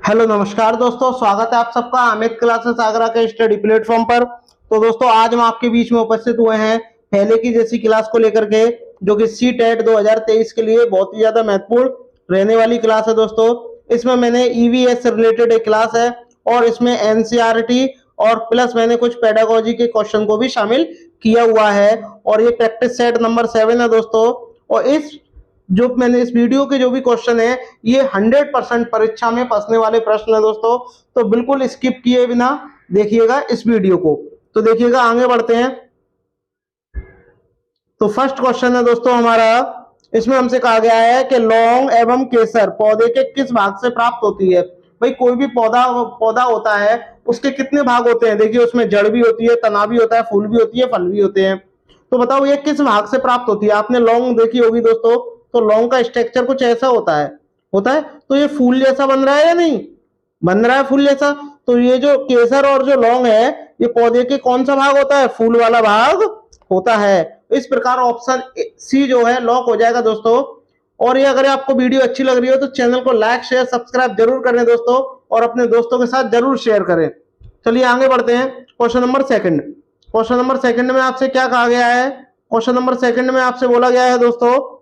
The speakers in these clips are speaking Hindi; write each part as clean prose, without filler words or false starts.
हेलो नमस्कार दोस्तों, स्वागत है आप सबका अमित क्लासेस आगरा के स्टडी प्लेटफॉर्म पर। तो दोस्तों आज हम आपके बीच में उपस्थित हुए हैं पहले की जैसी क्लास को लेकर के, जो कि सी टेट 2023 के लिए बहुत ही ज्यादा महत्वपूर्ण रहने वाली क्लास है। दोस्तों इसमें मैंने ईवीएस से रिलेटेड एक क्लास है और इसमें एनसीईआरटी और प्लस मैंने कुछ पेडागोजी के क्वेश्चन को भी शामिल किया हुआ है और ये प्रैक्टिस सेट नंबर 7 है दोस्तों। और जो मैंने इस वीडियो के जो भी क्वेश्चन है ये 100% परीक्षा में फंसने वाले प्रश्न है दोस्तों, तो बिल्कुल स्किप किए बिना देखिएगा इस वीडियो को। तो देखिएगा, आगे बढ़ते हैं। तो फर्स्ट क्वेश्चन है दोस्तों हमारा, इसमें हमसे कहा गया है कि लौंग एवं केसर पौधे के किस भाग से प्राप्त होती है। भाई कोई भी पौधा होता है उसके कितने भाग होते हैं। देखिए उसमें जड़ भी होती है, तना भी होता है, फूल भी होती है, फल भी होते हैं। तो बताओ ये किस भाग से प्राप्त होती है। आपने लौंग देखी होगी दोस्तों, तो लौंग का स्ट्रक्चर कुछ ऐसा होता है। तो ये फूल जैसा बन रहा है या नहीं बन रहा है, फूल जैसा। तो ये जो केसर और जो लौंग है ये पौधे के कौन सा भाग होता है, फूल वाला भाग होता है। इस प्रकार ऑप्शन सी जो है लॉक हो जाएगा दोस्तों। और ये अगर आपको वीडियो अच्छी लग रही हो तो चैनल को लाइक शेयर सब्सक्राइब जरूर करें दोस्तों, और अपने दोस्तों के साथ जरूर शेयर करें। चलिए आगे बढ़ते हैं। क्वेश्चन नंबर सेकंड में आपसे क्या कहा गया है। क्वेश्चन नंबर सेकंड में आपसे बोला गया है दोस्तों,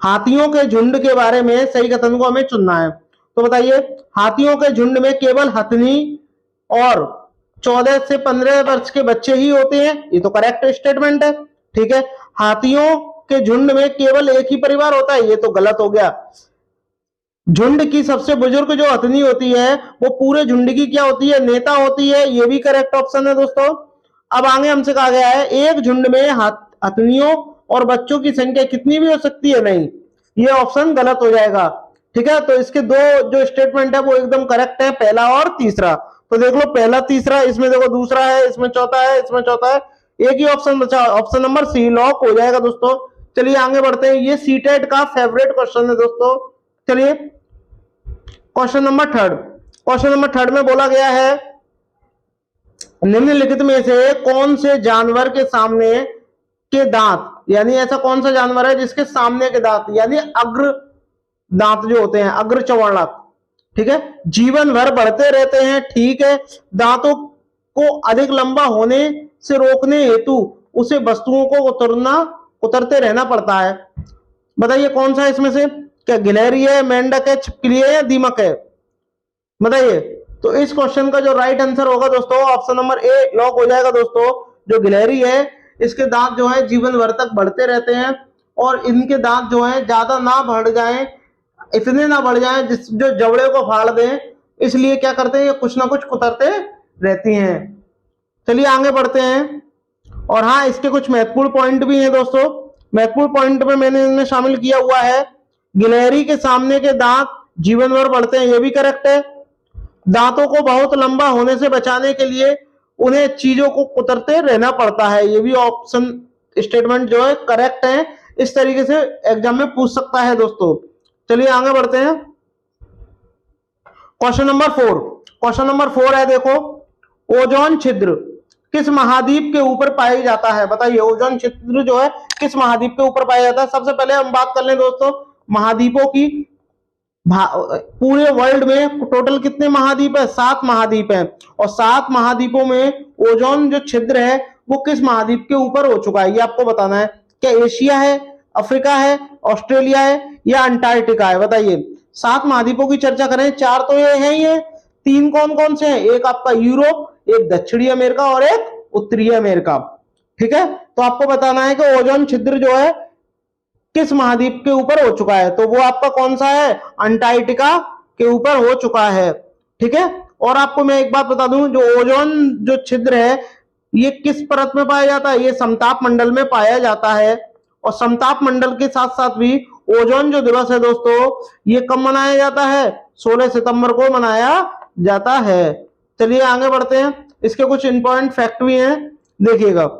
हाथियों के झुंड के बारे में सही कथन को हमें चुनना है। तो बताइए, हाथियों के झुंड में केवल हथनी और 14 से 15 वर्ष के बच्चे ही होते हैं। ये तो करेक्ट स्टेटमेंट है, ठीक है। हाथियों के झुंड में केवल एक ही परिवार होता है, ये तो गलत हो गया। झुंड की सबसे बुजुर्ग जो हथनी होती है वो पूरे झुंड की क्या होती है, नेता होती है। ये भी करेक्ट ऑप्शन है दोस्तों। अब आगे हमसे कहा गया है एक झुंड में हथनियों और बच्चों की संख्या कितनी भी हो सकती है। नहीं, ये ऑप्शन गलत हो जाएगा, ठीक है। तो इसके दो जो स्टेटमेंट है वो एकदम करेक्ट है, पहला और तीसरा। तो देख लो पहला तीसरा, इसमें देखो दूसरा है, इसमें चौथा है, इसमें चौथा है, एक ही ऑप्शन बचा, ऑप्शन नंबर सी लॉक हो जाएगा दोस्तों। चलिए आगे बढ़ते हैं। ये सीटेट का फेवरेट क्वेश्चन है दोस्तों। चलिए क्वेश्चन नंबर थर्ड में बोला गया है, निम्नलिखित में से कौन से जानवर के सामने के दांत, यानी ऐसा कौन सा जानवर है जिसके सामने के दांत यानी अग्र दांत जो होते हैं, अग्र चौवर्णक, ठीक है, जीवन भर बढ़ते रहते हैं, ठीक है। दांतों को अधिक लंबा होने से रोकने हेतु उसे वस्तुओं को उतरते रहना पड़ता है। बताइए कौन सा इसमें से, क्या गिलहरी है, मेंढक है, छिपकली है या दीमक है, बताइए। तो इस क्वेश्चन का जो राइट आंसर होगा दोस्तों ऑप्शन नंबर ए लॉक हो जाएगा दोस्तों। जो गिलहरी है इसके दांत जो है जीवन भर तक बढ़ते रहते हैं और इनके दांत जो है ज्यादा ना बढ़ जाएं, इतने ना बढ़ जाएं जो जबड़े को फाड़ दें, इसलिए क्या करते हैं ये कुछ ना कुछ कुतरते रहती हैं। चलिए आगे बढ़ते हैं। और हाँ, इसके कुछ महत्वपूर्ण पॉइंट भी हैं दोस्तों। महत्वपूर्ण पॉइंट में मैंने इनमें शामिल किया हुआ है, गिलहरी के सामने के दांत जीवन भर बढ़ते हैं, ये भी करेक्ट है। दांतों को बहुत लंबा होने से बचाने के लिए उन्हें चीजों को कुतरते रहना पड़ता है, ये भी ऑप्शन स्टेटमेंट जो है करेक्ट है। इस तरीके से एग्जाम में पूछ सकता है दोस्तों। चलिए आगे बढ़ते हैं। क्वेश्चन नंबर 4 है, देखो, ओजोन छिद्र किस महाद्वीप के ऊपर पाया जाता है। बताइए ओजोन छिद्र जो है किस महाद्वीप के ऊपर पाया जाता है। सबसे पहले हम बात कर लें दोस्तों महाद्वीपों की। पूरे वर्ल्ड में टोटल कितने महाद्वीप है, 7 महाद्वीप हैं, और 7 महाद्वीपों में ओजोन जो छिद्र है वो किस महाद्वीप के ऊपर हो चुका है, ये आपको बताना है। क्या एशिया है, अफ्रीका है, ऑस्ट्रेलिया है या अंटार्कटिका है। बताइए 7 महाद्वीपों की चर्चा करें, 4 तो ये है ही है, 3 कौन कौन से हैं, एक आपका यूरोप, एक दक्षिणी अमेरिका और एक उत्तरी अमेरिका, ठीक है। तो आपको बताना है कि ओजोन छिद्र जो है किस महाद्वीप के ऊपर हो चुका है, तो वो आपका कौन सा है, अंटार्कटिका के ऊपर हो चुका है, ठीक है। और आपको मैं एक बात बता दूं, जो ओजोन जो छिद्र है ये किस परत में पाया जाता है, ये समताप मंडल में पाया जाता है। और समताप मंडल के साथ साथ भी ओजोन जो दिवस है दोस्तों ये कब मनाया जाता है, 16 सितंबर को मनाया जाता है। चलिए आगे बढ़ते हैं। इसके कुछ इंपॉर्टेंट फैक्ट भी हैं, देखिएगा।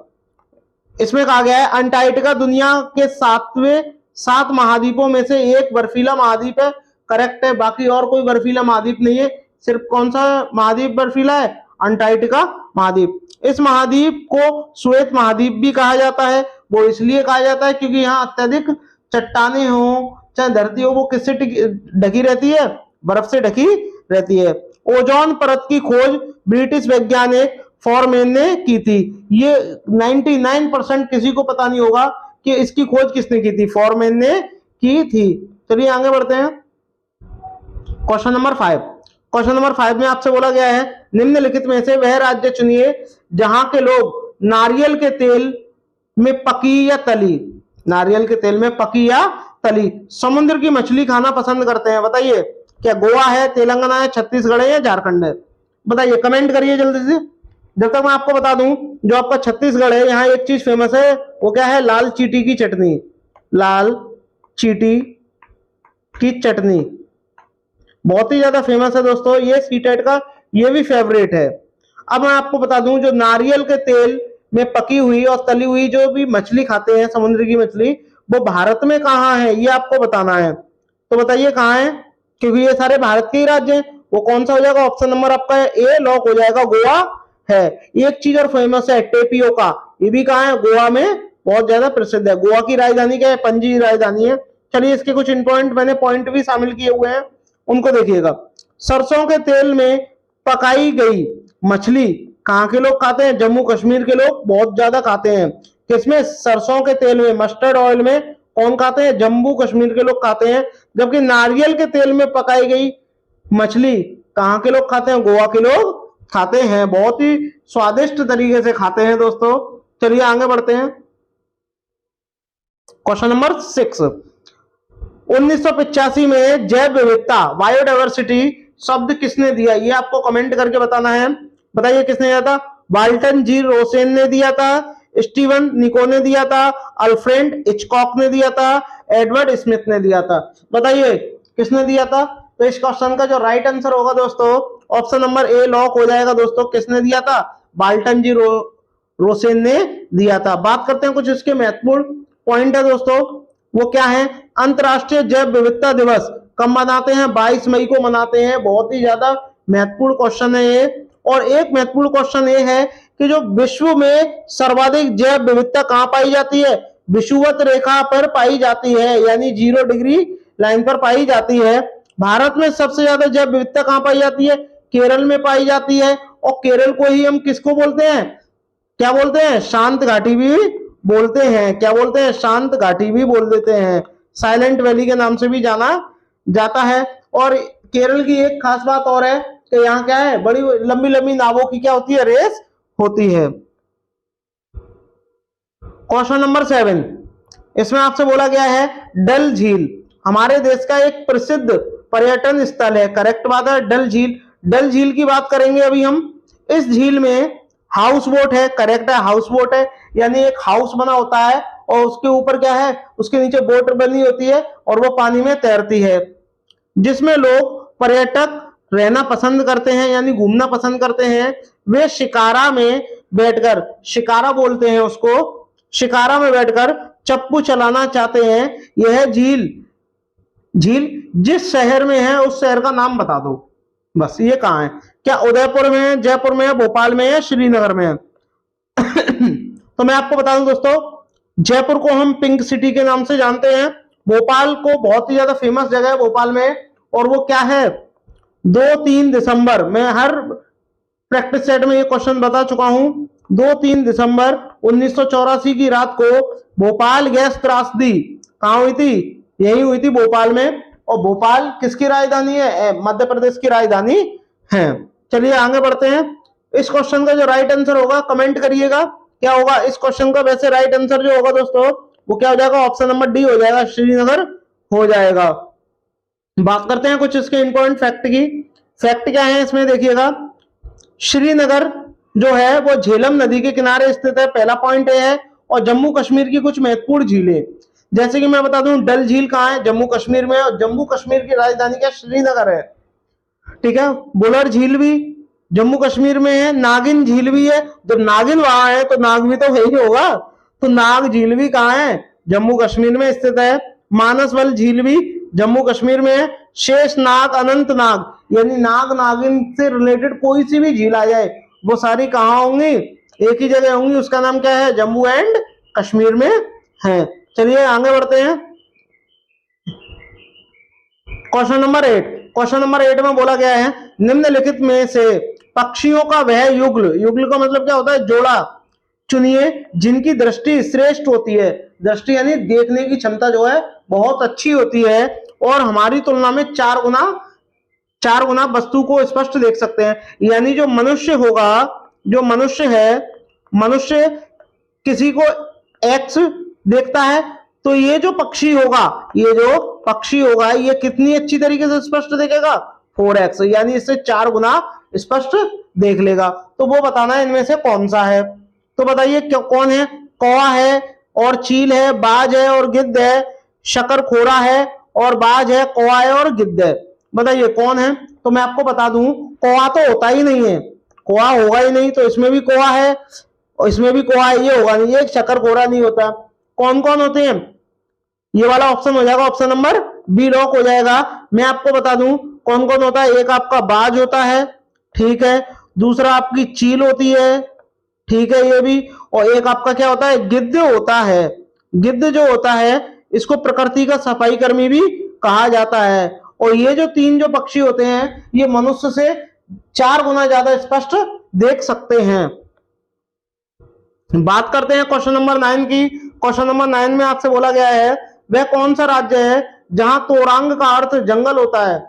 इसमें कहा गया है अंटार्कटिका दुनिया के 7 महाद्वीपों में से एक बर्फीला महाद्वीप है, करेक्ट है। बाकी और कोई बर्फीला महाद्वीप नहीं है, सिर्फ कौन सा महाद्वीप बर्फीला है, अंटार्कटिका महाद्वीप। इस महाद्वीप को श्वेत महाद्वीप भी कहा जाता है। वो इसलिए कहा जाता है क्योंकि यहाँ अत्यधिक चट्टाने हो, चाहे धरती हो, वो किससे ढकी रहती है? बर्फ से ढकी रहती है। ओजोन परत की खोज ब्रिटिश वैज्ञानिक फॉरमैन ने की थी। ये 99% किसी को पता नहीं होगा कि इसकी खोज किसने की थी, फॉरमैन ने की थी। चलिए आगे बढ़ते हैं। Question number 5। क्वेश्चन नंबर 5 में आपसे बोला गया है, निम्नलिखित में से वह राज्य चुनिए जहां के लोग नारियल के तेल में पकी या तली, नारियल के तेल में पकी या तली समुद्र की मछली खाना पसंद करते हैं। बताइए, क्या गोवा है, तेलंगाना है, छत्तीसगढ़ है या झारखंड है? बताइए, कमेंट करिए जल्दी से। जब तक मैं आपको बता दूं, जो आपका छत्तीसगढ़ है, यहाँ एक चीज फेमस है, वो क्या है? लाल चीटी की चटनी। लाल चीटी की चटनी बहुत ही ज्यादा फेमस है दोस्तों। ये सीटेट का ये भी फेवरेट है। अब मैं आपको बता दूं, जो नारियल के तेल में पकी हुई और तली हुई जो भी मछली खाते हैं, समुद्र की मछली, वो भारत में कहाँ है, ये आपको बताना है। तो बताइए कहाँ है, क्योंकि ये सारे भारत के ही राज्य हैं। वो कौन सा हो जाएगा? ऑप्शन नंबर आपका ए लॉक हो जाएगा, गोवा है। एक चीज और फेमस है, टेपियोका, ये भी कहाँ है? गोवा में बहुत ज्यादा प्रसिद्ध है। गोवा की राजधानी क्या है? पणजी राजधानी है। चलिए, इसके कुछ इंपॉर्टेंट मैंने पॉइंट भी शामिल किए हुए हैं, उनको देखिएगा। सरसों के तेल में पकाई गई मछली कहाँ के लोग खाते हैं? जम्मू कश्मीर के लोग बहुत ज्यादा खाते हैं। किसमें? सरसों के तेल में, मस्टर्ड ऑयल में। कौन खाते हैं? जम्मू कश्मीर के लोग खाते हैं। जबकि नारियल के तेल में पकाई गई मछली कहाँ के लोग खाते हैं? गोवा के लोग खाते हैं। बहुत ही स्वादिष्ट तरीके से खाते हैं दोस्तों। चलिए आगे बढ़ते हैं। Question number 6। 1985 में जैव विविधता, बायोडायवर्सिटी शब्द किसने दिया? ये आपको कमेंट करके बताना है। बताइए किसने दिया था? वाल्टन जी रोसेन ने दिया था, स्टीवन निको ने दिया था, अल्फ्रेड हिचकॉक ने दिया था, एडवर्ड स्मिथ ने दिया था। बताइए किसने दिया था? तो इस क्वेश्चन का जो राइट आंसर होगा दोस्तों, ऑप्शन नंबर ए लॉक हो जाएगा दोस्तों। किसने दिया था? वाल्टन जी रोसेन ने दिया था। बात करते हैं कुछ इसके महत्वपूर्ण पॉइंट है दोस्तों, वो क्या है? अंतरराष्ट्रीय जैव विविधता दिवस कब मनाते हैं? 22 मई को मनाते हैं। बहुत ही ज्यादा महत्वपूर्ण क्वेश्चन है ये। और एक महत्वपूर्ण क्वेश्चन ये है कि जो विश्व में सर्वाधिक जैव विविधता कहां पाई जाती है? विषुवत रेखा पर पाई जाती है, यानी 0 डिग्री लाइन पर पाई जाती है। भारत में सबसे ज्यादा जैव विविधता कहां पाई जाती है? केरल में पाई जाती है। और केरल को ही हम किसको बोलते हैं? क्या बोलते हैं? शांत घाटी भी बोलते हैं। क्या बोलते हैं? शांत घाटी भी बोल देते हैं। साइलेंट वैली के नाम से भी जाना जाता है। और केरल की एक खास बात और है कि यहाँ क्या है? बड़ी लंबी लंबी नावों की क्या होती है? रेस होती है। क्वेश्चन नंबर 7, इसमें आपसे बोला गया है, डल झील हमारे देश का एक प्रसिद्ध पर्यटन स्थल है। करेक्ट बात है, डल झील। डल झील की बात करेंगे अभी हम। इस झील में हाउस बोट है। करेक्ट है, हाउस बोट है, यानी एक हाउस बना होता है और उसके ऊपर क्या है? उसके नीचे बोट बनी होती है और वो पानी में तैरती है, जिसमें लोग पर्यटक रहना पसंद करते हैं, यानी घूमना पसंद करते हैं। वे शिकारा में बैठकर, शिकारा बोलते हैं उसको, शिकारा में बैठकर चप्पू चलाना चाहते हैं। यह झील जिस शहर में है उस शहर का नाम बता दो बस। ये कहाँ है? क्या उदयपुर में है, जयपुर में है, भोपाल में है, श्रीनगर में है? तो मैं आपको बता दूं दोस्तों, जयपुर को हम पिंक सिटी के नाम से जानते हैं। भोपाल को बहुत ही ज्यादा फेमस जगह है भोपाल में, और वो क्या है? 2-3 दिसंबर, मैं हर प्रैक्टिस सेट में ये क्वेश्चन बता चुका हूं। 2-3 दिसंबर 1984 की रात को भोपाल गैस त्रासदी कहां हुई थी? यही हुई थी, भोपाल में। और भोपाल किसकी राजधानी है? मध्य प्रदेश की राजधानी है। चलिए आगे बढ़ते हैं। इस क्वेश्चन का जो राइट आंसर होगा कमेंट करिएगा, क्या होगा इस क्वेश्चन का? वैसे राइट आंसर जो होगा दोस्तों, वो क्या हो जाएगा? ऑप्शन नंबर डी हो जाएगा, श्रीनगर हो जाएगा। बात करते हैं कुछ इसके इंपॉर्टेंट फैक्ट की। फैक्ट क्या है इसमें देखिएगा। श्रीनगर जो है वो झेलम नदी के किनारे स्थित है, पहला पॉइंट ये है। और जम्मू कश्मीर की कुछ महत्वपूर्ण झीलें, जैसे कि मैं बता दूं, डल झील कहाँ है? जम्मू कश्मीर में। और जम्मू कश्मीर की राजधानी क्या? श्रीनगर है। ठीक है। बुलर झील भी जम्मू कश्मीर में है। नागिन झील भी है। जब नागिन वहां है तो नाग भी तो वही होगा। तो नाग झील भी कहाँ है? जम्मू कश्मीर में स्थित है। मानसवल झील भी जम्मू कश्मीर में है। शेष नाग, अनंत नाग, यानी नाग नागिन से रिलेटेड कोई सी भी झील आ जाए, वो सारी कहाँ होंगी? एक ही जगह होंगी। उसका नाम क्या है? जम्मू एंड कश्मीर में है। चलिए आगे बढ़ते हैं। क्वेश्चन नंबर 8 में बोला गया है निम्नलिखित में से पक्षियों का वह युगल, युगल का मतलब क्या होता है, जोड़ा, चुनिए जिनकी दृष्टि श्रेष्ठ होती है। दृष्टि यानी देखने की क्षमता जो है बहुत अच्छी होती है और हमारी तुलना में 4 गुना वस्तु को स्पष्ट देख सकते हैं। यानी जो मनुष्य होगा, जो मनुष्य है, मनुष्य किसी को एक्स देखता है तो ये जो पक्षी होगा, ये जो पक्षी होगा ये कितनी अच्छी तरीके से स्पष्ट देखेगा, 4x, यानी इससे 4 गुना स्पष्ट देख लेगा। तो वो बताना है इनमें से कौन सा है। तो बताइए कौन है। कौवा है और चील है, बाज है और गिद्ध है, शकरखोरा है और बाज है, कौवा है और गिद्ध है। बताइए कौन है। तो मैं आपको बता दूं, कौवा तो होता ही नहीं है, कौवा होगा ही नहीं, तो इसमें भी कौवा है और इसमें भी कौवा है, ये होगा नहीं, ये शकरखोरा नहीं होता। कौन कौन होते हैं, ये वाला ऑप्शन हो जाएगा, ऑप्शन नंबर बी लॉक हो जाएगा। मैं आपको बता दूं कौन कौन होता है। एक आपका बाज होता है, ठीक है, दूसरा आपकी चील होती है, ठीक है, ये भी, और एक आपका क्या होता है, गिद्ध होता है। गिद्ध जो होता है इसको प्रकृति का सफाई कर्मी भी कहा जाता है। और ये जो 3 जो पक्षी होते हैं ये मनुष्य से 4 गुना ज्यादा स्पष्ट देख सकते हैं। बात करते हैं क्वेश्चन नंबर 9 की। क्वेश्चन नंबर 9 में आपसे बोला गया है वह कौन सा राज्य है जहां तोरांग का अर्थ जंगल होता है।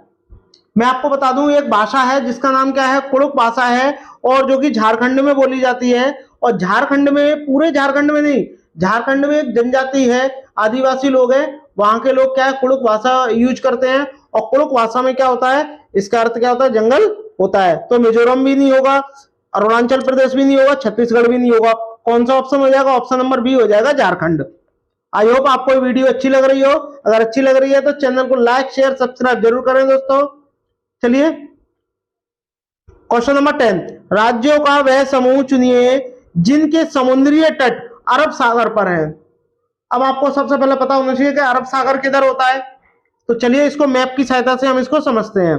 मैं आपको बता दूं एक भाषा है जिसका नाम क्या है, कुड़ुक भाषा है, और जो कि झारखंड में बोली जाती है। और झारखंड में, पूरे झारखंड में नहीं, झारखंड में एक जनजाति है, आदिवासी लोग हैं, वहां के लोग क्या है, कुड़ुक भाषा यूज करते हैं। और कुड़ुक भाषा में क्या होता है, इसका अर्थ क्या होता है, जंगल होता है। तो मिजोरम भी नहीं होगा, अरुणाचल प्रदेश भी नहीं होगा, छत्तीसगढ़ भी नहीं होगा। कौन सा ऑप्शन हो जाएगा, ऑप्शन नंबर बी हो जाएगा, झारखंड। आई होप आपको वीडियो अच्छी लग रही हो। अगर अच्छी लग रही है तो चैनल को लाइक शेयर सब्सक्राइब जरूर करें दोस्तों। चलिए क्वेश्चन नंबर 10, राज्यों का वह समूह चुनिए जिनके समुद्रीय तट अरब सागर पर है। अब आपको सबसे पहले पता होना चाहिए कि अरब सागर किधर होता है। तो चलिए इसको मैप की सहायता से हम इसको समझते हैं।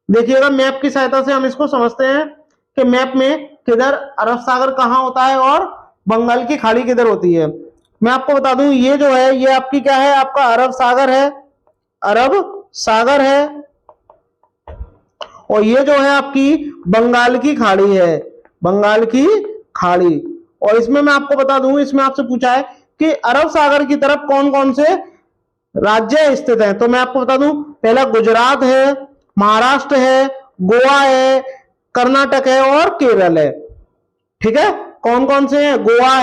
देखिएगा मैप की सहायता से हम इसको समझते हैं कि मैप में किधर अरब सागर कहां होता है और बंगाल की खाड़ी किधर होती है। मैं आपको बता दूं ये जो है ये आपकी क्या है, आपका अरब सागर है, अरब सागर है, और ये जो है आपकी बंगाल की खाड़ी है, बंगाल की खाड़ी। और इसमें मैं आपको बता दूं, इसमें आपसे पूछा है कि अरब सागर की तरफ कौन कौन से राज्य स्थित हैं। तो मैं आपको बता दूं पहला गुजरात है, महाराष्ट्र है, गोवा है, कर्नाटक है और केरल है। ठीक है, कौन कौन से हैं, गोवा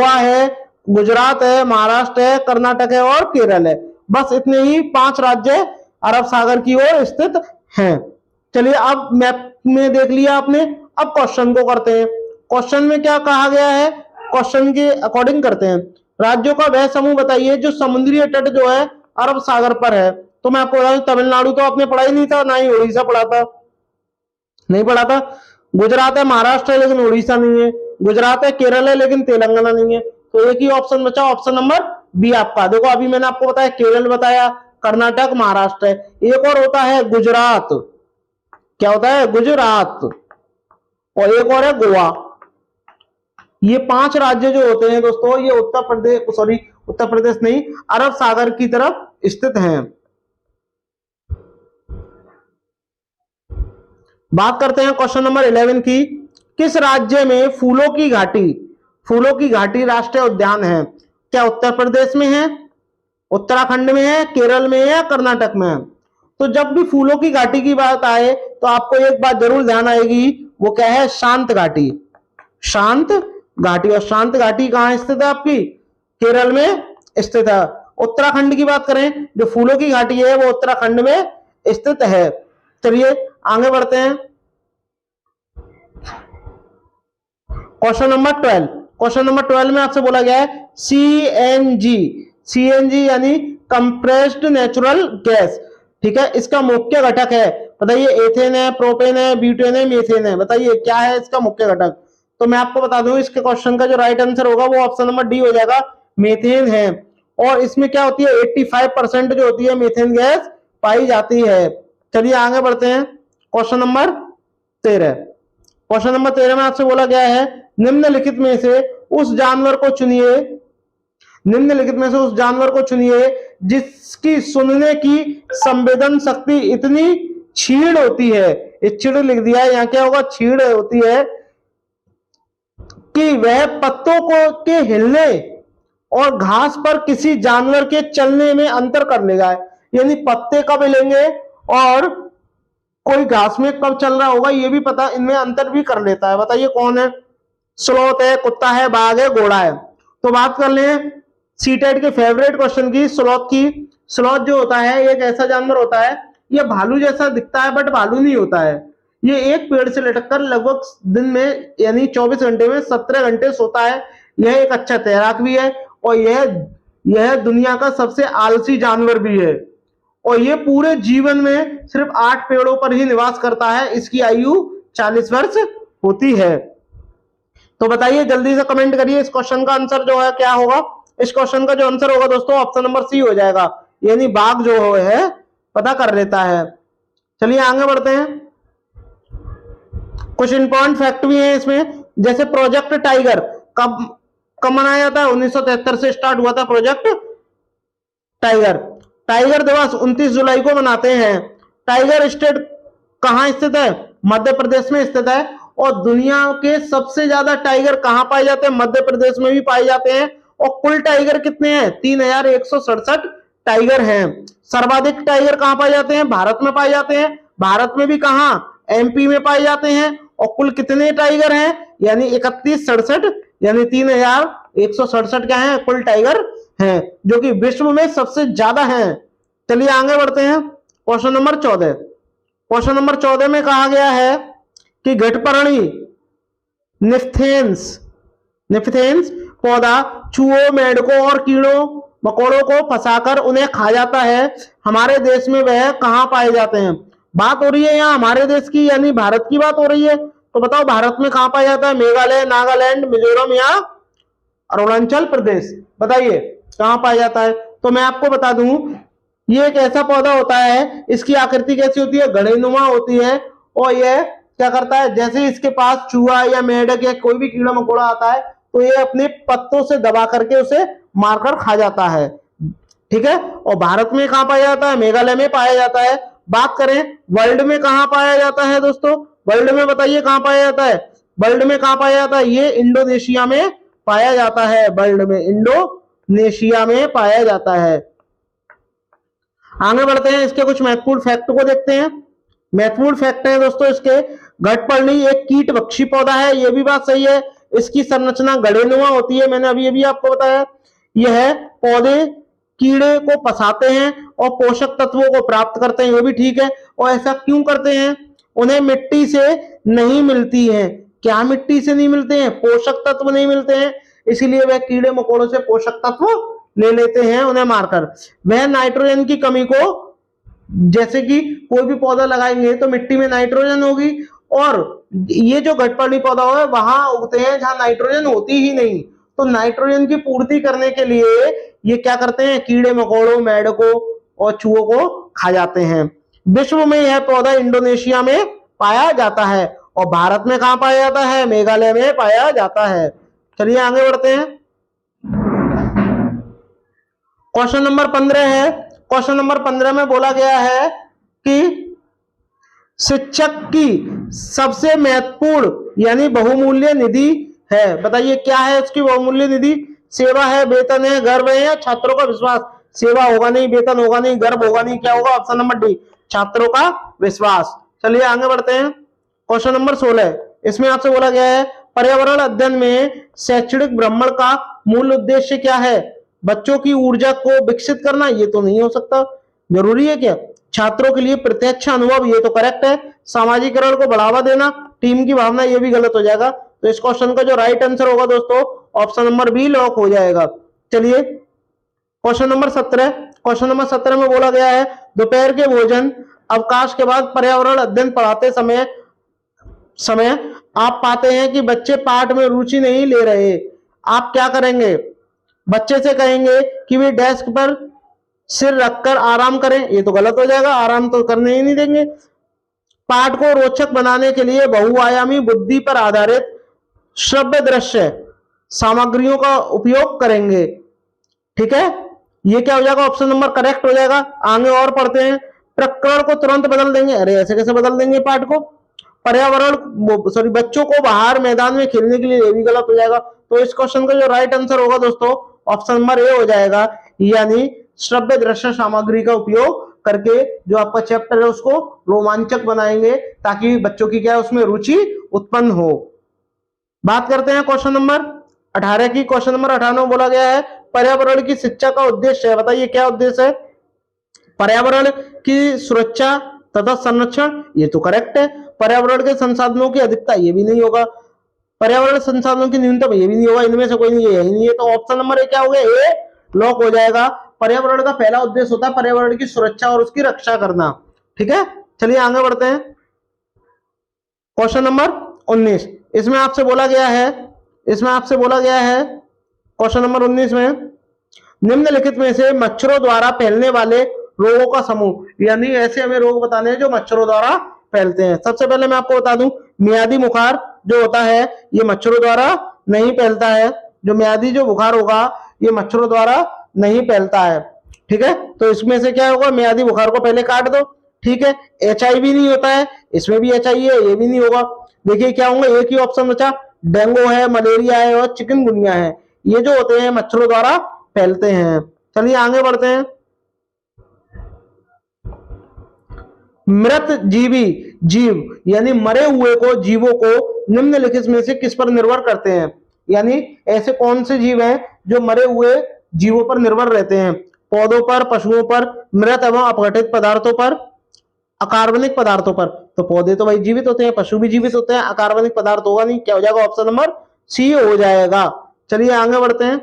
है, गुजरात है, महाराष्ट्र है, कर्नाटक है और केरल है। बस इतने ही 5 राज्य अरब सागर की ओर स्थित हैं। चलिए अब मैप में देख लिया आपने, अब क्वेश्चन को करते हैं। क्वेश्चन में क्या कहा गया है, क्वेश्चन के अकॉर्डिंग करते हैं। राज्यों का वह समूह बताइए जो समुद्रीय तट जो है अरब सागर पर है। तो मैं आपको बता दूं तमिलनाडु तो आपने पढ़ा ही नहीं था, ना ही उड़ीसा पढ़ा था, नहीं पढ़ा था। गुजरात है, महाराष्ट्र है लेकिन उड़ीसा नहीं है, गुजरात है, केरल है लेकिन तेलंगाना नहीं है। तो एक ही ऑप्शन बचा, ऑप्शन नंबर बी आपका। देखो अभी मैंने आपको बताया केरल बताया, कर्नाटक, महाराष्ट्र है, एक और होता है गुजरात। क्या होता है, गुजरात, और एक और है गोवा। ये 5 राज्य जो होते हैं दोस्तों ये उत्तर प्रदेश नहीं, अरब सागर की तरफ स्थित हैं। बात करते हैं क्वेश्चन नंबर 11 की। किस राज्य में फूलों की घाटी राष्ट्रीय उद्यान है। क्या उत्तर प्रदेश में है, उत्तराखंड में है, केरल में है या कर्नाटक में है। तो जब भी फूलों की घाटी की बात आए तो आपको एक बात जरूर ध्यान आएगी, वो क्या है, शांत घाटी। शांत घाटी, और शांत घाटी कहां स्थित है आपकी, केरल में स्थित है। उत्तराखंड की बात करें, जो फूलों की घाटी है वो उत्तराखंड में स्थित है। चलिए आगे बढ़ते हैं। क्वेश्चन नंबर 12, क्वेश्चन नंबर 12 में आपसे बोला गया है सीएनजी यानी कंप्रेस्ड नेचुरल गैस। ठीक है, इसका मुख्य घटक है, बताइए एथेन है, प्रोपेन है, ब्यूटेन है, मीथेन है। बताइए क्या है इसका मुख्य घटक। तो मैं आपको बता दूं इसके क्वेश्चन का जो राइट आंसर होगा वो ऑप्शन नंबर डी हो जाएगा, मीथेन है। और इसमें क्या होती है, 85% जो होती है मीथेन गैस पाई जाती है। चलिए आगे बढ़ते हैं। क्वेश्चन नंबर 13, क्वेश्चन नंबर 13 में आपसे बोला गया है निम्नलिखित में से उस जानवर को चुनिए निम्नलिखित में से उस जानवर को चुनिए जिसकी सुनने की संवेदन शक्ति इतनी क्षीण होती है। ये क्षीण लिख दिया है, यहाँ क्या होगा, क्षीण होती है कि वह पत्तों को के हिलने और घास पर किसी जानवर के चलने में अंतर कर लेगा। यानी पत्ते कब हिलेंगे और कोई घास में कब चल रहा होगा ये भी पता, इनमें अंतर भी कर लेता है। बताइए कौन है? स्लोथ है, कुत्ता है, बाघ है, घोड़ा है। तो बात कर लें सीटेट के फेवरेट क्वेश्चन की, स्लोथ की। स्लोथ जो होता है एक ऐसा जानवर होता है, ये भालू जैसा दिखता है बट भालू नहीं होता है। ये एक पेड़ से लटककर लगभग दिन में यानी 24 घंटे में 17 घंटे सोता है। यह एक अच्छा तैराक भी है और यह दुनिया का सबसे आलसी जानवर भी है और ये पूरे जीवन में सिर्फ 8 पेड़ों पर ही निवास करता है। इसकी आयु 40 वर्ष होती है। तो बताइए जल्दी से कमेंट करिए इस क्वेश्चन का आंसर जो है क्या होगा। इस क्वेश्चन का जो आंसर होगा दोस्तों ऑप्शन नंबर सी हो जाएगा, यानी बाघ जो है पता कर लेता है। चलिए आगे बढ़ते हैं। कुछ इंपॉर्टेंट फैक्ट भी है इसमें, जैसे प्रोजेक्ट टाइगर कब मनाया था? 1973 से स्टार्ट हुआ था प्रोजेक्ट टाइगर। टाइगर दिवस 29 जुलाई को मनाते हैं। टाइगर स्टेट कहां स्थित है? मध्य प्रदेश में स्थित है। और दुनिया के सबसे ज्यादा टाइगर कहां पाए जाते हैं? मध्य प्रदेश में भी पाए जाते हैं। और कुल टाइगर कितने हैं? 3167 टाइगर हैं। सर्वाधिक टाइगर कहां पाए जाते हैं? भारत में पाए जाते हैं। भारत में भी कहां? एमपी में पाए जाते हैं। और कुल कितने टाइगर हैं? यानी 3167 यानी 3167 क्या है? कुल टाइगर हैं, जो कि विश्व में सबसे ज्यादा हैं। चलिए आगे बढ़ते हैं। Question number 14। क्वेश्चन नंबर 14 में कहा गया है कि घटपर्णी निफ्थेंस पौधा चूहों, मेंढकों और कीड़ों मकोड़ों को फंसाकर उन्हें खा जाता है। हमारे देश में वह कहां पाए जाते हैं? बात हो रही है यहाँ हमारे देश की यानी भारत की बात हो रही है। तो बताओ भारत में कहां पाया जाता है? मेघालय, नागालैंड, मिजोरम या अरुणाचल प्रदेश? बताइए कहां पाया जाता है। तो मैं आपको बता दूं ये एक ऐसा पौधा होता है, इसकी आकृति कैसी होती है? घड़ेनुमा होती है। और यह क्या करता है, जैसे इसके पास चूहा या मेंढक या कोई भी कीड़ा मकोड़ा आता है तो ये अपने पत्तों से दबा करके उसे मारकर खा जाता है। ठीक है। और भारत में कहां पाया जाता है? मेघालय में पाया जाता है। बात करें वर्ल्ड में कहां पाया जाता है दोस्तों? वर्ल्ड में बताइए कहां पाया जाता है? वर्ल्ड में कहां पाया जाता है? ये इंडोनेशिया में पाया जाता है। वर्ल्ड में इंडोनेशिया में पाया जाता है। आगे बढ़ते हैं, इसके कुछ महत्वपूर्ण फैक्ट को देखते हैं। महत्वपूर्ण फैक्ट है दोस्तों इसके, घटपर्णी एक कीट भक्षी पौधा है, यह भी बात सही है। इसकी संरचना घड़ेनुमा होती है, मैंने अभी आपको बताया। यह पौधे कीड़े को फंसाते हैं और पोषक तत्वों को प्राप्त करते हैं, ये भी ठीक है। और ऐसा क्यों करते हैं? उन्हें मिट्टी से नहीं मिलती है। क्या मिट्टी से नहीं मिलते हैं? पोषक तत्व नहीं मिलते हैं, इसीलिए वह कीड़े मकोड़ों से पोषक तत्व ले लेते हैं उन्हें मारकर। वह नाइट्रोजन की कमी को, जैसे कि कोई भी पौधा लगाएंगे तो मिट्टी में नाइट्रोजन होगी और ये जो घटपर्णी पौधा है वहां उगते हैं जहां नाइट्रोजन होती ही नहीं। तो नाइट्रोजन की पूर्ति करने के लिए ये क्या करते हैं? कीड़े मकोड़ों, मेंढकों और चूहों को खा जाते हैं। विश्व में यह पौधा इंडोनेशिया में पाया जाता है और भारत में कहां पाया जाता है? मेघालय में पाया जाता है। चलिए आगे बढ़ते हैं। क्वेश्चन नंबर 15 है। क्वेश्चन नंबर 15 में बोला गया है कि शिक्षक की सबसे महत्वपूर्ण यानी बहुमूल्य निधि है। बताइए क्या है इसकी बहुमूल्य निधि? सेवा है, वेतन है, गर्व है या छात्रों का विश्वास? सेवा होगा नहीं, वेतन होगा नहीं, गर्व होगा नहीं, क्या होगा? ऑप्शन नंबर डी, छात्रों का विश्वास। चलिए आगे बढ़ते हैं। क्वेश्चन नंबर 16, इसमें आपसे बोला गया है पर्यावरण अध्ययन में शैक्षणिक भ्रमण का मूल उद्देश्य क्या है? बच्चों की ऊर्जा को विकसित करना, ये तो नहीं हो सकता। जरूरी है क्या? छात्रों के लिए प्रत्यक्ष अनुभव, ये तो करेक्ट है। सामाजिकरण को बढ़ावा देना, टीम की भावना, ये भी गलत हो जाएगा। तो इस क्वेश्चन का जो राइट आंसर होगा दोस्तों ऑप्शन नंबर बी लॉक हो जाएगा। चलिए क्वेश्चन नंबर 17। क्वेश्चन नंबर 17 में बोला गया है दोपहर के भोजन अवकाश के बाद पर्यावरण अध्ययन पढ़ाते समय आप पाते हैं कि बच्चे पाठ में रुचि नहीं ले रहे। आप क्या करेंगे? बच्चे से कहेंगे कि वे डेस्क पर सिर रखकर आराम करें, ये तो गलत हो जाएगा, आराम तो करने ही नहीं देंगे। पाठ को रोचक बनाने के लिए बहुआयामी बुद्धि पर आधारित श्रव्य दृश्य सामग्रियों का उपयोग करेंगे। ठीक है, ये क्या हो जाएगा, ऑप्शन नंबर करेक्ट हो जाएगा। आगे और पढ़ते हैं। प्रकरण को तुरंत बदल देंगे, अरे ऐसे कैसे बदल देंगे पाठ को। पर्यावरण सॉरी बच्चों को बाहर मैदान में खेलने के लिए, ये भी गलत हो जाएगा। तो इस क्वेश्चन का जो राइट आंसर होगा दोस्तों ऑप्शन नंबर ए हो जाएगा, यानी श्रव्य दृश्य सामग्री का उपयोग करके जो आपका चैप्टर है उसको रोमांचक बनाएंगे ताकि बच्चों की क्या है उसमें रुचि उत्पन्न हो। बात करते हैं क्वेश्चन नंबर 18 की। क्वेश्चन नंबर 18 में बोला गया है पर्यावरण की शिक्षा का उद्देश्य है, बताइए क्या उद्देश्य है। पर्यावरण की सुरक्षा तथा संरक्षण, ये तो करेक्ट है। पर्यावरण के संसाधनों की अधिकता, ये भी नहीं होगा। पर्यावरण संसाधनों की न्यूनतम, ये भी नहीं होगा। इनमें से कोई नहीं है, नहीं है तो ऑप्शन नंबर ए क्या हो गया, ए लॉक हो जाएगा। पर्यावरण का पहला उद्देश्य होता है पर्यावरण की सुरक्षा और उसकी रक्षा करना। ठीक है, चलिए आगे बढ़ते हैं। क्वेश्चन नंबर 19, इसमें आपसे बोला गया है क्वेश्चन नंबर 19 में निम्नलिखित में से मच्छरों द्वारा फैलने वाले रोगों का समूह, यानी ऐसे हमें रोग बताने हैं जो मच्छरों द्वारा फैलते हैं। सबसे पहले मैं आपको बता दूं, मियादी बुखार जो होता है ये मच्छरों द्वारा नहीं फैलता है। जो मियादी जो बुखार होगा ये मच्छरों द्वारा नहीं फैलता है। ठीक है, तो इसमें से क्या होगा, मियादी बुखार को पहले काट दो। ठीक है, HIV नहीं होता है, इसमें भी HIV है, ये भी नहीं होगा। देखिए क्या होंगे, एक ही ऑप्शन बचा, डेंगू है, मलेरिया है और चिकनगुनिया है। ये जो होते हैं मच्छरों द्वारा फैलते हैं। चलिए आगे बढ़ते हैं। मृत जीवी जीव, यानी मरे हुए को जीवों को निम्नलिखित में से किस पर निर्भर करते हैं, यानी ऐसे कौन से जीव हैं जो मरे हुए जीवों पर निर्भर रहते हैं। पौधों पर, पशुओं पर, मृत एवं अपघटित पदार्थों पर, अकार्बनिक पदार्थों पर। तो पौधे तो भाई जीवित होते हैं, पशु भी जीवित होते हैं, अकार्बनिक पदार्थ होगा नहीं, क्या हो जाएगा, ऑप्शन नंबर सी हो जाएगा। चलिए आगे बढ़ते हैं।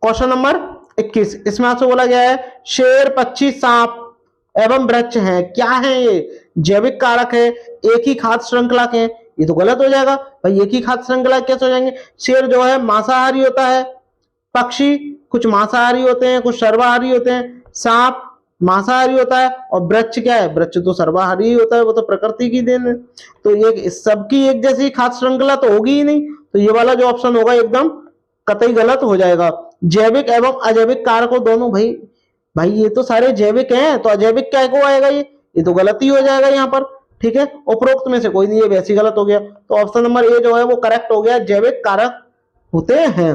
क्वेश्चन नंबर 21, इसमें आपसे बोला गया है शेर, पक्षी, सांप एवं वृक्ष हैं, क्या है ये, जैविक कारक है, एक ही खाद्य श्रृंखला के, ये तो गलत हो जाएगा भाई। एक ही खाद्य श्रृंखला कैसे हो जाएंगे, शेर जो है मांसाहारी होता है, पक्षी कुछ मांसाहारी होते हैं कुछ सर्वाहारी होते हैं, सांप मांसाहारी होता है और वृक्ष क्या है, वृक्ष तो सर्वाहारी ही होता है, वो तो प्रकृति की देन है। तो ये सबकी एक जैसी खाद्य श्रृंखला तो होगी ही नहीं, तो ये वाला जो ऑप्शन होगा एकदम कतई गलत हो जाएगा। जैविक एवं अजैविक कारकों दोनों, भाई ये तो सारे जैविक हैं, तो अजैविक क्या को आएगा, ये तो गलत ही हो जाएगा यहाँ पर। ठीक है, उपरोक्त में से कोई नहीं है, वैसे गलत हो गया। तो ऑप्शन नंबर ए जो है वो करेक्ट हो गया, जैविक कारक होते हैं।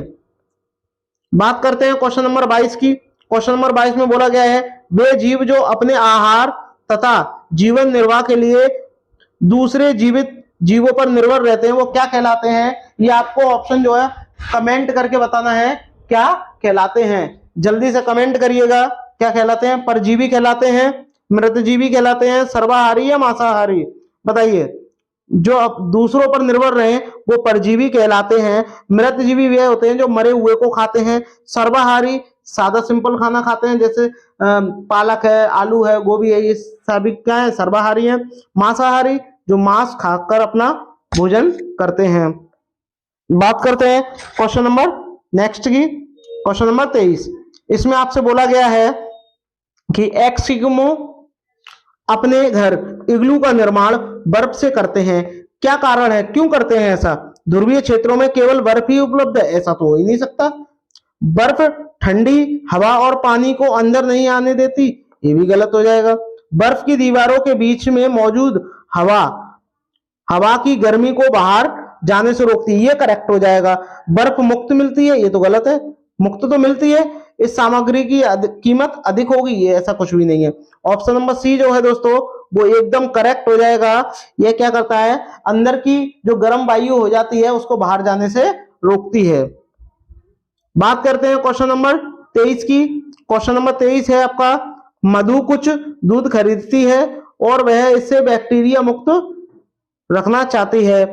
बात करते हैं क्वेश्चन नंबर 22 की। क्वेश्चन नंबर 22 में बोला गया है वे जीव जो अपने आहार तथा जीवन निर्वाह के लिए दूसरे जीवित जीवों पर निर्भर रहते हैं वो क्या कहलाते हैं। ये आपको ऑप्शन जो है कमेंट करके बताना है क्या कहलाते हैं, जल्दी से कमेंट करिएगा। क्या कहलाते हैं, परजीवी कहलाते हैं, मृतजीवी कहलाते हैं, सर्वाहारी या मांसाहारी, बताइए। जो दूसरों पर निर्भर रहे वो परजीवी कहलाते हैं। मृतजीवी वे होते हैं जो मरे हुए को खाते हैं। सर्वाहारी सादा सिंपल खाना खाते हैं, जैसे पालक है, आलू है, गोभी है, ये सभी क्या है, सर्वाहारी है। मांसाहारी जो मांस खाकर अपना भोजन करते हैं। बात करते हैं क्वेश्चन नंबर नेक्स्ट की, क्वेश्चन नंबर 23। इसमें आपसे बोला गया है कि एस्किमो अपने घर इग्लू का निर्माण बर्फ से करते हैं, क्या कारण है, क्यों करते हैं ऐसा। ध्रुवीय क्षेत्रों में केवल बर्फ ही उपलब्ध है, ऐसा तो हो ही नहीं सकता। बर्फ ठंडी हवा और पानी को अंदर नहीं आने देती, ये भी गलत हो जाएगा। बर्फ की दीवारों के बीच में मौजूद हवा की गर्मी को बाहर जाने से रोकती है, ये करेक्ट हो जाएगा। बर्फ मुक्त मिलती है, ये तो गलत है, मुक्त तो मिलती है, इस सामग्री की कीमत अधिक होगी, ये ऐसा कुछ भी नहीं है। ऑप्शन नंबर सी जो है दोस्तों वो एकदम करेक्ट हो जाएगा। ये क्या करता है, अंदर की जो गर्म वायु हो जाती है उसको बाहर जाने से रोकती है। बात करते हैं क्वेश्चन नंबर 23 की। क्वेश्चन नंबर 23 है आपका मधु कुछ दूध खरीदती है और वह इससे बैक्टीरिया मुक्त रखना चाहती है,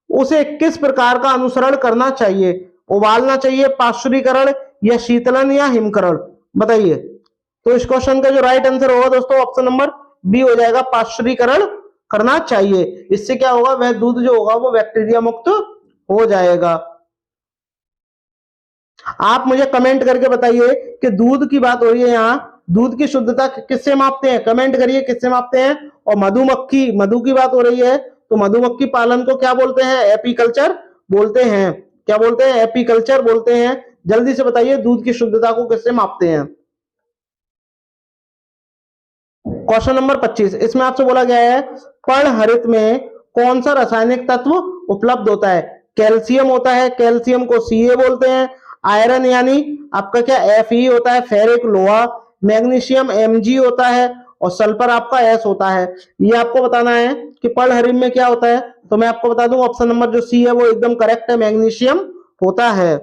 उसे किस प्रकार का अनुसरण करना चाहिए, उबालना चाहिए, पाश्चुरीकरण या शीतलन या हिमकरण, बताइए। तो इस क्वेश्चन का जो राइट आंसर होगा दोस्तों ऑप्शन नंबर बी हो जाएगा, पाश्चुरीकरण करना चाहिए। इससे क्या होगा, वह दूध जो होगा वो बैक्टीरिया मुक्त हो जाएगा। आप मुझे कमेंट करके बताइए कि दूध की बात हो रही है, यहाँ दूध की शुद्धता किससे मापते हैं, कमेंट करिए किससे मापते हैं। और मधु की बात हो रही है तो मधुमक्खी पालन को क्या बोलते हैं, एपीकल्चर बोलते हैं। क्या बोलते हैं, एपीकल्चर बोलते हैं, जल्दी से बताइए, दूध की शुद्धता को किससे मापते हैं? क्वेश्चन नंबर 25, इसमें आपसे बोला गया है पर्णहरित में कौन सा रासायनिक तत्व उपलब्ध होता है? कैल्शियम होता है, कैल्शियम को Ca बोलते हैं। आयरन यानी आपका क्या Fe होता है, फेरिक लोहा। मैग्नीशियम Mg होता है और सल्फर आपका S होता है। ये आपको बताना है कि पर्णहरित में क्या होता है। तो मैं आपको बता दूं, ऑप्शन नंबर जो सी है वो एकदम करेक्ट है, मैग्नीशियम होता है।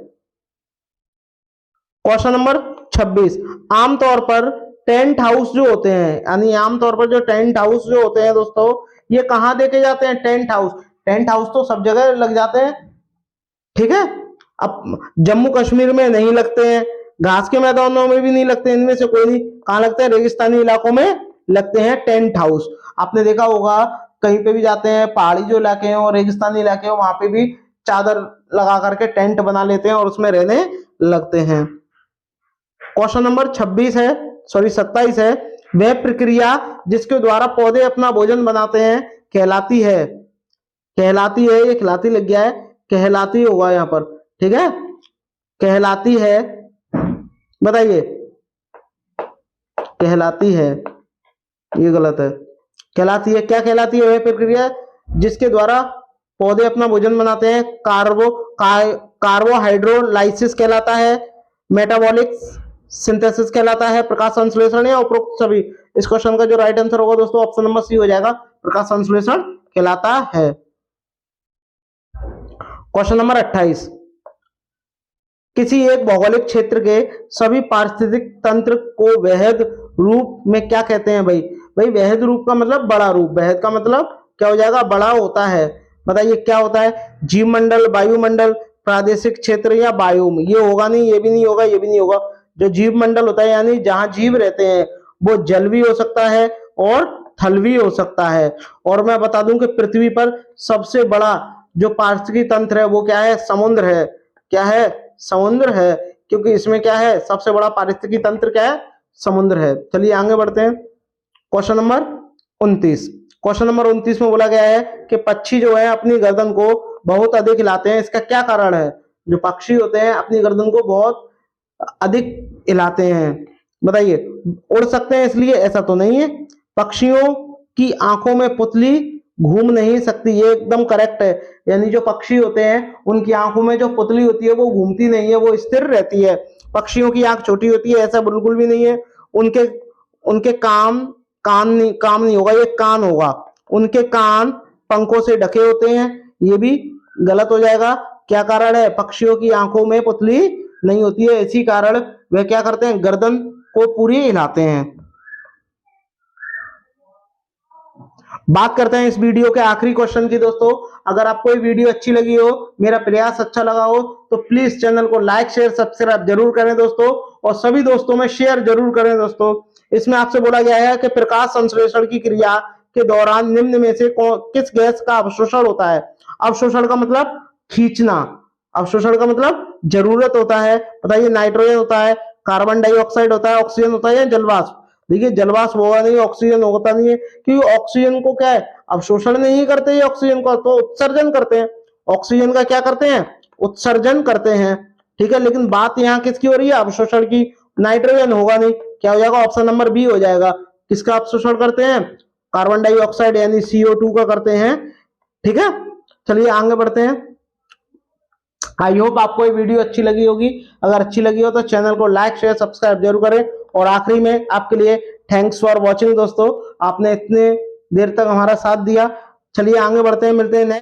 क्वेश्चन नंबर 26, आमतौर पर टेंट हाउस जो होते हैं, यानी आमतौर पर जो टेंट हाउस जो होते हैं दोस्तों, ये कहां देखे जाते हैं? Tent house. टेंट हाउस तो सब जगह लग जाते हैं, ठीक है। अब जम्मू कश्मीर में नहीं लगते हैं, घास के मैदानों में भी नहीं लगते, इनमें से कोई नहीं। कहां लगते हैं? रेगिस्तानी इलाकों में लगते हैं टेंट हाउस। आपने देखा होगा कहीं पे भी जाते हैं, पहाड़ी जो इलाके हैं और रेगिस्तानी इलाके हैं, वहां पे भी चादर लगा करके टेंट बना लेते हैं और उसमें रहने लगते हैं। क्वेश्चन नंबर 27 है, वह प्रक्रिया जिसके द्वारा पौधे अपना भोजन बनाते हैं कहलाती है। कहलाती है, ये खिलाती लग गया है, कहलाती होगा यहाँ पर, ठीक है। कहलाती है, बताइए। कहलाती है, ये गलत है। कहलाती है, क्या कहलाती है? वह प्रक्रिया जिसके द्वारा पौधे अपना भोजन बनाते हैं कार्बोहाइड्रोलाइसिस कहलाता है, मेटाबॉलिक सिंथेसिस कहलाता है, प्रकाश संश्लेषण या उपरोक्त सभी। इस क्वेश्चन का जो राइट आंसर होगा दोस्तों ऑप्शन नंबर सी हो जाएगा, प्रकाश संश्लेषण कहलाता है। क्वेश्चन नंबर 28, किसी एक भौगोलिक क्षेत्र के सभी पारिस्थितिक तंत्र को वहद रूप में क्या कहते हैं? भाई वहद रूप का मतलब बड़ा रूप, वहद का मतलब क्या हो जाएगा? बड़ा होता है। बताइए क्या होता है? जीवमंडल, वायुमंडल, प्रादेशिक क्षेत्र या बायोम। ये होगा नहीं, ये भी नहीं होगा, ये भी नहीं होगा। जो जीव मंडल होता है यानी जहां जीव रहते हैं, वो जल भी हो सकता है और थल भी हो सकता है। और मैं बता दूं कि पृथ्वी पर सबसे बड़ा जो पारिस्थितिकी तंत्र है वो क्या है? समुद्र है। क्या है? समुद्र है, क्योंकि इसमें क्या है? सबसे बड़ा पारिस्थितिकी तंत्र क्या है? समुद्र है। चलिए आगे बढ़ते हैं। क्वेश्चन नंबर 29, क्वेश्चन नंबर 29 में बोला गया है कि पक्षी जो है अपनी गर्दन को बहुत अधिक हिलाते हैं, इसका क्या कारण है? जो पक्षी होते हैं अपनी गर्दन को बहुत अधिक हिलाते हैं, बताइए। उड़ सकते हैं इसलिए? ऐसा तो नहीं है। पक्षियों की आंखों में पुतली घूम नहीं सकती, ये एकदम करेक्ट है। यानी जो पक्षी होते हैं उनकी आंखों में जो पुतली होती है वो घूमती नहीं है, वो स्थिर रहती है। पक्षियों की आंख छोटी होती है, ऐसा बिल्कुल भी नहीं है। उनके उनके काम नहीं होगा, ये कान होगा। उनके कान पंखों से ढके होते हैं, ये भी गलत हो जाएगा। क्या कारण है? पक्षियों की आंखों में पुतली नहीं होती है, इसी कारण वे क्या करते हैं? गर्दन को पूरी हिलाते हैं। बात करते हैं इस वीडियो के आखिरी क्वेश्चन की दोस्तों। अगर आपको ये वीडियो अच्छी लगी हो, मेरा प्रयास अच्छा लगा हो, तो प्लीज चैनल को लाइक शेयर सब्सक्राइब जरूर करें दोस्तों, और सभी दोस्तों में शेयर जरूर करें दोस्तों। इसमें आपसे बोला गया है कि प्रकाश संश्लेषण की क्रिया के दौरान निम्न में से किस गैस का अवशोषण होता है? अवशोषण का मतलब खींचना, अवशोषण का मतलब जरूरत होता है। बताइए, नाइट्रोजन होता है, कार्बन डाइऑक्साइड होता है, ऑक्सीजन होता है या जलवाष्प? देखिए जलवाष्प होगा नहीं, ऑक्सीजन होता नहीं है, क्योंकि ऑक्सीजन को क्या है? अवशोषण नहीं करते ये ऑक्सीजन को, तो उत्सर्जन करते हैं। ऑक्सीजन का क्या करते हैं? उत्सर्जन करते हैं, ठीक है। लेकिन बात यहाँ किसकी हो रही है? अवशोषण की। नाइट्रोजन होगा नहीं, क्या हो जाएगा? ऑप्शन नंबर बी हो जाएगा। किसका अवशोषण करते हैं? कार्बन डाइऑक्साइड यानी CO2 का करते हैं, ठीक है। चलिए आगे बढ़ते हैं। आई होप आपको ये वीडियो अच्छी लगी होगी। अगर अच्छी लगी हो तो चैनल को लाइक शेयर सब्सक्राइब जरूर करें। और आखिरी में आपके लिए थैंक्स फॉर वॉचिंग दोस्तों, आपने इतने देर तक हमारा साथ दिया। चलिए आगे बढ़ते हैं, मिलते हैं।